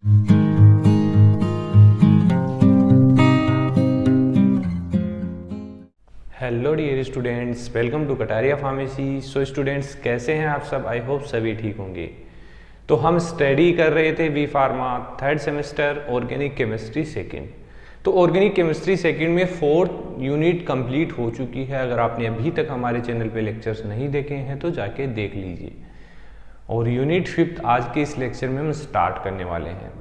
Hello dear students, welcome to Kataria pharmacy. So students, कैसे हैं आप सब? आई होप सभी ठीक होंगे। तो हम स्टडी कर रहे थे B pharma third semester organic chemistry second. तो ऑर्गेनिक केमिस्ट्री सेकंड में 4th यूनिट कंप्लीट हो चुकी है। अगर आपने अभी तक हमारे चैनल पे लेक्चर्स नहीं देखे हैं तो जाके देख लीजिए। और यूनिट 5th आज के इस लेक्चर में हम स्टार्ट करने वाले हैं।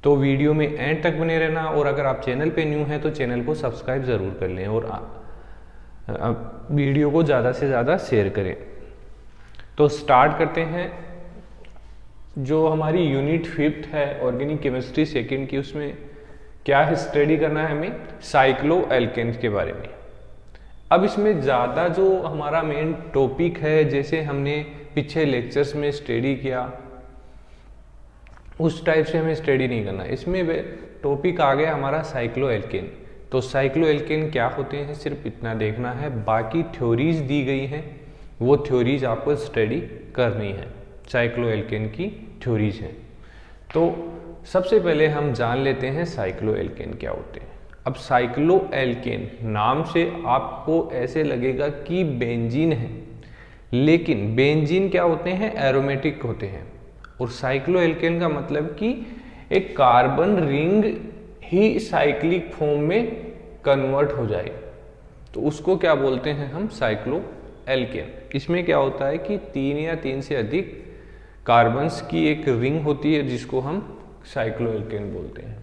तो वीडियो में एंड तक बने रहना, और अगर आप चैनल पे न्यू हैं तो चैनल को सब्सक्राइब ज़रूर कर लें और वीडियो को ज़्यादा से ज़्यादा शेयर करें। तो स्टार्ट करते हैं। जो हमारी यूनिट 5th है ऑर्गेनिक केमिस्ट्री सेकंड की, उसमें क्या स्टडी करना है हमें? साइक्लो एल्केन्स के बारे में। अब इसमें ज़्यादा जो हमारा मेन टॉपिक है, जैसे हमने पिछले लेक्चर्स में स्टडी किया उस टाइप से हमें स्टडी नहीं करना। इसमें टॉपिक आ गया हमारा साइक्लो एल्केन। तो साइक्लो एल्केन क्या होते हैं सिर्फ इतना देखना है। बाकी थ्योरीज दी गई हैं, वो थ्योरीज आपको स्टडी करनी है। साइक्लो एल्केन की थ्योरीज हैं। तो सबसे पहले हम जान लेते हैं साइक्लो एल्केन क्या होते हैं। अब साइक्लो एल्केन नाम से आपको ऐसे लगेगा कि बेंजीन है, लेकिन बेंजीन क्या होते हैं? एरोमेटिक होते हैं। और साइक्लो एल्केन का मतलब कि एक कार्बन रिंग ही साइक्लिक फॉर्म में कन्वर्ट हो जाए, तो उसको क्या बोलते हैं हम? Cycloalkane. इसमें क्या होता है कि 3 या 3 से अधिक कार्बन्स की एक रिंग होती है, जिसको हम साइक्लो एल्केन बोलते हैं।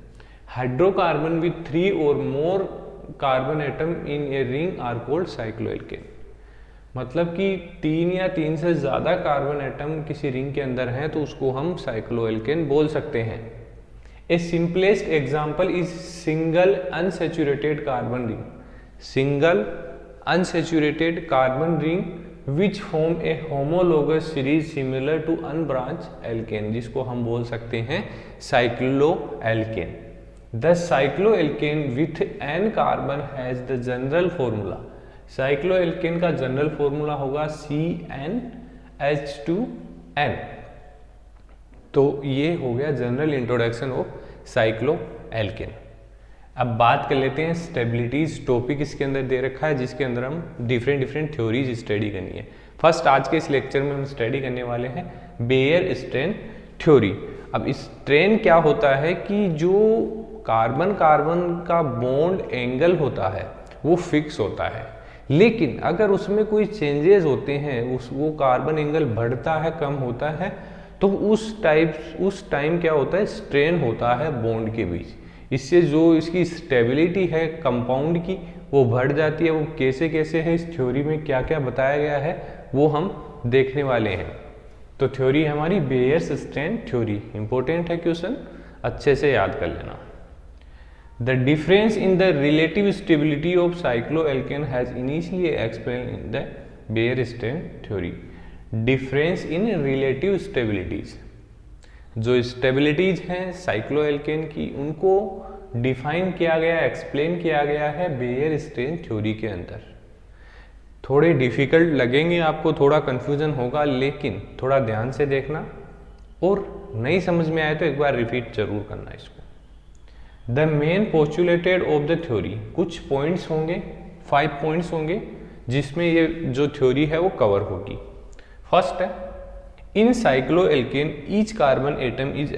हाइड्रोकार्बन विथ 3 और more carbon atom in a ring are called cycloalkane. मतलब कि 3 या 3 से ज़्यादा कार्बन एटम किसी रिंग के अंदर हैं तो उसको हम साइक्लो एल्केन बोल सकते हैं। A simplest example is single unsaturated carbon ring. Single unsaturated carbon ring which form a homologous series similar to unbranched alkane, जिसको हम बोल सकते हैं cycloalkane. The cycloalkane with n carbon has the general formula. cycloalkane का general formula होगा CnH2n। तो ये हो गया general introduction of cycloalkane. अब बात कर लेते हैं स्टेबिलिटीज। टॉपिक इसके अंदर दे रखा है, जिसके अंदर हम डिफरेंट थ्योरीज स्टडी करनी है। फर्स्ट आज के इस लेक्चर में हम स्टडी करने वाले हैं बेयर स्ट्रेन थ्योरी। अब स्ट्रेन क्या होता है कि जो कार्बन कार्बन का बॉन्ड एंगल होता है वो फिक्स होता है, लेकिन अगर उसमें कोई चेंजेस होते हैं, वो कार्बन एंगल बढ़ता है, कम होता है, तो उस टाइम क्या होता है? स्ट्रेन होता है बॉन्ड के बीच। इससे जो इसकी स्टेबिलिटी है कंपाउंड की वो बढ़ जाती है। वो कैसे कैसे है, इस थ्योरी में क्या क्या बताया गया है वो हम देखने वाले हैं। तो थ्योरी है हमारी बेयर्स स्ट्रेन थ्योरी। इंपॉर्टेंट है क्वेश्चन, अच्छे से याद कर लेना। The difference in the relative stability of cycloalkane has initially explain in the Baeyer strain theory. Difference in relative stabilities, जो स्टेबिलिटीज हैं साइक्लो एल्केन की, उनको डिफाइन किया गया, एक्सप्लेन किया गया है बेयर स्ट्रेन थ्योरी के अंदर। थोड़े डिफिकल्ट लगेंगे आपको, थोड़ा कंफ्यूजन होगा, लेकिन थोड़ा ध्यान से देखना, और नहीं समझ में आए तो एक बार रिपीट जरूर करना इसको। The main postulated of the theory, कुछ पॉइंट्स होंगे, 5 पॉइंट्स होंगे जिसमें ये जो थ्योरी है वो कवर होगी। फर्स्ट है, in cycloalkane each carbon atom is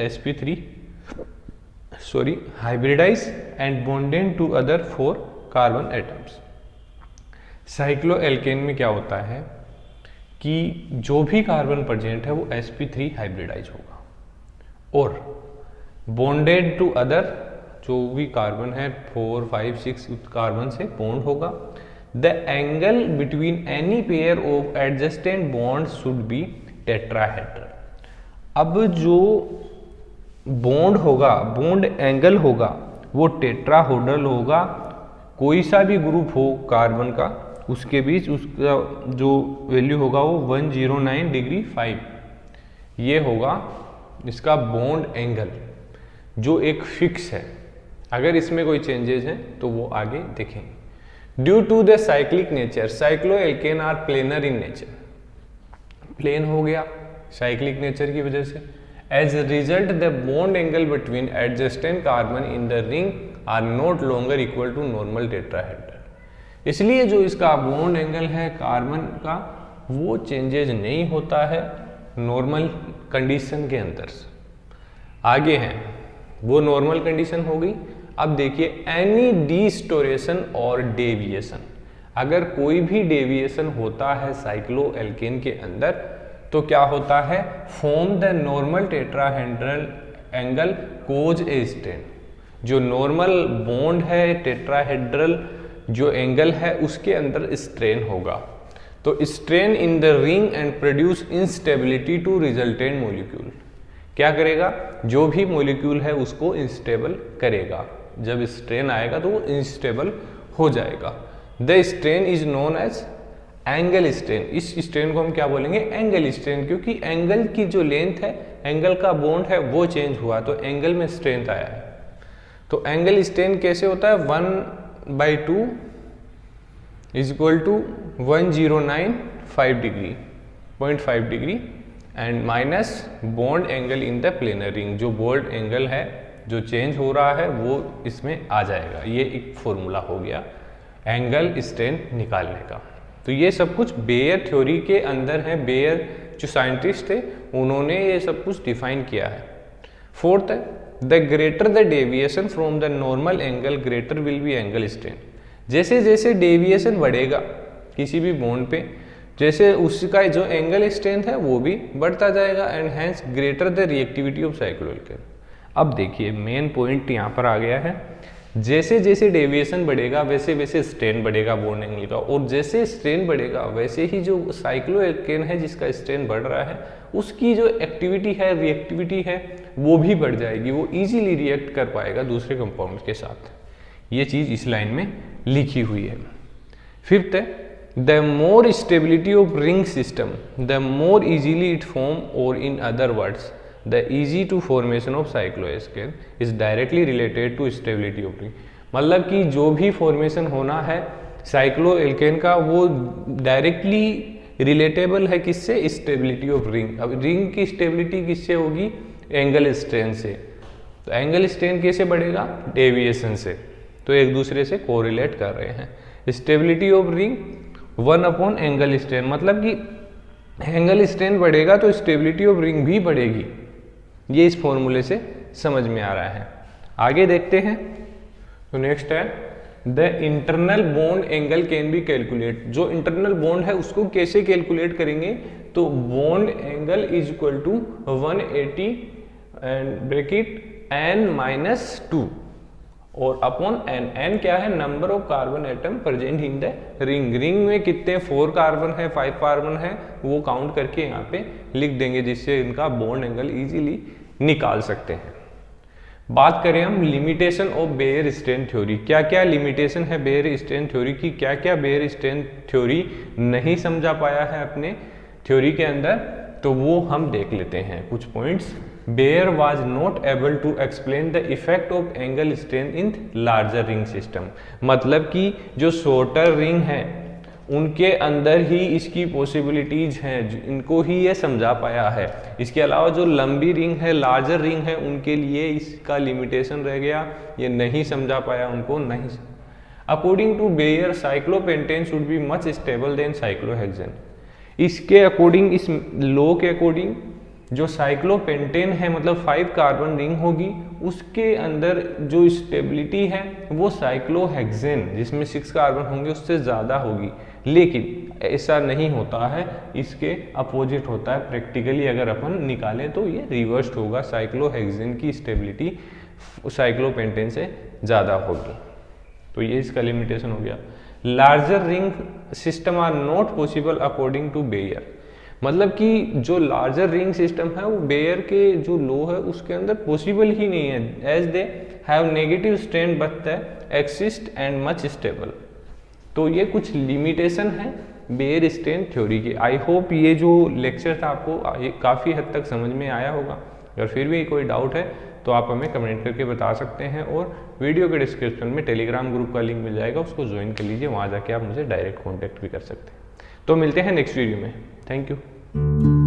hybridize and bonded to other 4 carbon atoms. Cycloalkane में क्या होता है कि जो भी कार्बन प्रेजेंट है वो sp3 हाइब्रिडाइज होगा, और बॉन्डेड टू अदर, जो भी कार्बन है 4, 5, 6 कार्बन से बॉन्ड होगा। The angle between any pair of adjacent bonds should be tetrahedral. अब जो बॉन्ड होगा, बॉन्ड एंगल होगा, वो टेट्राहेड्रल होगा। कोई सा भी ग्रुप हो कार्बन का, उसके बीच उसका जो वैल्यू होगा वो 109 डिग्री 5, ये होगा इसका बॉन्ड एंगल, जो एक फिक्स है। अगर इसमें कोई चेंजेस हैं तो वो आगे देखेंगे। Due to the cyclic nature, cycloalkane are planar in nature. Plane हो गया साइक्लिक नेचर की वजह से। As a result, the bond angle between adjacent carbon in the ring are not longer equal to normal tetrahedral. इसलिए जो इसका bond angle है carbon का वो चेंजेज नहीं होता है नॉर्मल कंडीशन के अंदर। आगे हैं वो नॉर्मल कंडीशन हो गई। अब देखिए एनी डिस्टोरेशन और डेविएशन, अगर कोई भी डेविएशन होता है साइक्लोएल्केन के अंदर तो क्या होता है, form the normal tetrahedral angle cause a strain. जो नॉर्मल बॉन्ड है टेट्राहेड्रल जो एंगल है उसके अंदर स्ट्रेन होगा, तो strain in the ring and produce instability to resultant molecule. क्या करेगा, जो भी मॉलिक्यूल है उसको इंस्टेबल करेगा। जब स्ट्रेन आएगा तो वो इंस्टेबल हो जाएगा। The strain is known as angle strain. इस स्ट्रेन को हम क्या बोलेंगे, एंगल स्ट्रेन, क्योंकि एंगल की जो लेंथ है, एंगल का बॉन्ड है वो चेंज हुआ तो एंगल में स्ट्रेंथ आया है। तो एंगल स्ट्रेन कैसे होता है, 1/2 is equal to 1095 degree 0.5 degree and minus bond angle in the planar ring. जो बॉन्ड एंगल है जो चेंज हो रहा है वो इसमें आ जाएगा। ये एक फॉर्मूला हो गया एंगल स्ट्रेन निकालने का। तो ये सब कुछ बेयर थ्योरी के अंदर है। बेयर जो साइंटिस्ट थे उन्होंने ये सब कुछ डिफाइन किया है। फोर्थ है the greater the deviation from the normal angle greater will be angle strain. जैसे जैसे डेविएशन बढ़ेगा किसी भी बॉन्ड पे, जैसे उसका जो एंगल स्ट्रेंथ है वो भी बढ़ता जाएगा and hence greater the reactivity of cycloalkane. अब देखिए मेन पॉइंट यहाँ पर आ गया है, जैसे जैसे डेविएशन बढ़ेगा वैसे वैसे स्ट्रेन बढ़ेगा बॉन्ड एंगल का, और जैसे स्ट्रेन बढ़ेगा वैसे ही जो साइक्लोएल्केन है जिसका स्ट्रेन बढ़ रहा है उसकी जो एक्टिविटी है रिएक्टिविटी है वो भी बढ़ जाएगी, वो इजीली रिएक्ट कर पाएगा दूसरे कंपाउंड के साथ। ये चीज़ इस लाइन में लिखी हुई है। फिफ्थ है the more stability of ring system the more easily it form, और in other words the easy to formation of cycloalkane is directly related to stability of ring. मतलब कि जो भी फॉर्मेशन होना है साइक्लोएल्केन का वो डायरेक्टली रिलेटेबल है किससे, स्टेबिलिटी ऑफ रिंग। अब रिंग की स्टेबिलिटी किससे होगी, एंगल स्ट्रेन से। तो एंगल स्ट्रेन कैसे बढ़ेगा, डेविएशन से। तो एक दूसरे से कोरिलेट कर रहे हैं। Stability of ring 1 angle strain, मतलब कि एंगल स्ट्रेन बढ़ेगा तो स्टेबिलिटी ऑफ रिंग भी बढ़ेगी। ये इस फॉर्मूले से समझ में आ रहा है। आगे देखते हैं। तो नेक्स्ट है the internal bond angle can be calculate. जो इंटरनल बॉन्ड है उसको कैसे कैलकुलेट करेंगे, तो bond angle is equal to 180 and bracket n-2 और अपॉन n क्या है, number of carbon atom present in the ring. Ring में कितने 4 कार्बन है 5 कार्बन है वो काउंट करके यहाँ पे लिख देंगे, जिससे इनका बॉन्ड एंगल इजीली निकाल सकते हैं। बात करें हम limitation of Baeyer strain theory. क्या क्या लिमिटेशन है बेयर स्ट्रेन थ्योरी की, क्या क्या बेयर स्ट्रेन थ्योरी नहीं समझा पाया है अपने थ्योरी के अंदर, तो वो हम देख लेते हैं कुछ points. Baeyer was not able to explain the effect of angle strain in larger ring system. मतलब कि जो शॉर्टर रिंग है उनके अंदर ही इसकी पॉसिबिलिटीज हैं, इनको ही ये समझा पाया है। इसके अलावा जो लंबी रिंग है लार्जर रिंग है उनके लिए इसका लिमिटेशन रह गया, ये नहीं समझा पाया उनको नहीं। According to Baeyer cyclopentane should be much stable than cyclohexane. इसके अकॉर्डिंग, इस लॉ के अकॉर्डिंग जो साइक्लोपेंटेन है मतलब 5 कार्बन रिंग होगी उसके अंदर जो स्टेबिलिटी है वो साइक्लोहेक्सेन जिसमें 6 कार्बन होंगे उससे ज़्यादा होगी। लेकिन ऐसा नहीं होता है, इसके अपोजिट होता है। प्रैक्टिकली अगर अपन निकालें तो ये रिवर्स्ड होगा, साइक्लोहेक्सेन की स्टेबिलिटी साइक्लोपेंटेन से ज़्यादा होगी। तो ये इसका लिमिटेशन हो गया। Larger ring system are not possible according to Baeyer. मतलब कि जो लार्जर रिंग सिस्टम है वो बेयर के जो लॉ है उसके अंदर पॉसिबल ही नहीं है, as they have negative strain but the exist and much stable. तो ये कुछ लिमिटेशन है बेयर स्ट्रेन थ्योरी की। आई होप ये जो लेक्चर था आपको काफ़ी हद तक समझ में आया होगा। अगर फिर भी कोई डाउट है तो आप हमें कमेंट करके बता सकते हैं, और वीडियो के डिस्क्रिप्शन में टेलीग्राम ग्रुप का लिंक मिल जाएगा, उसको ज्वाइन कर लीजिए, वहाँ जाके आप मुझे डायरेक्ट कॉन्टैक्ट भी कर सकते हैं। तो मिलते हैं नेक्स्ट वीडियो में। Thank you.